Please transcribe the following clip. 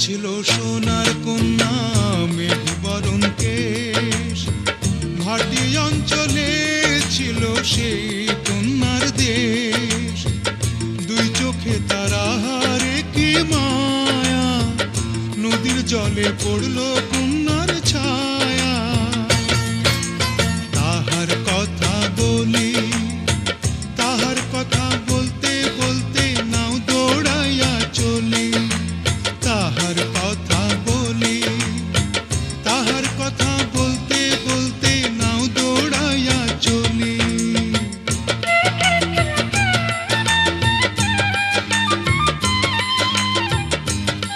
ছিল সোনার কন্যা মেঘবরণ কেশ, ভাটি অঞ্চলে ছিল সেই কন্যার দেশ। দুই চোখে তারা হারে কি মায়া, নদীর জলে পড়ল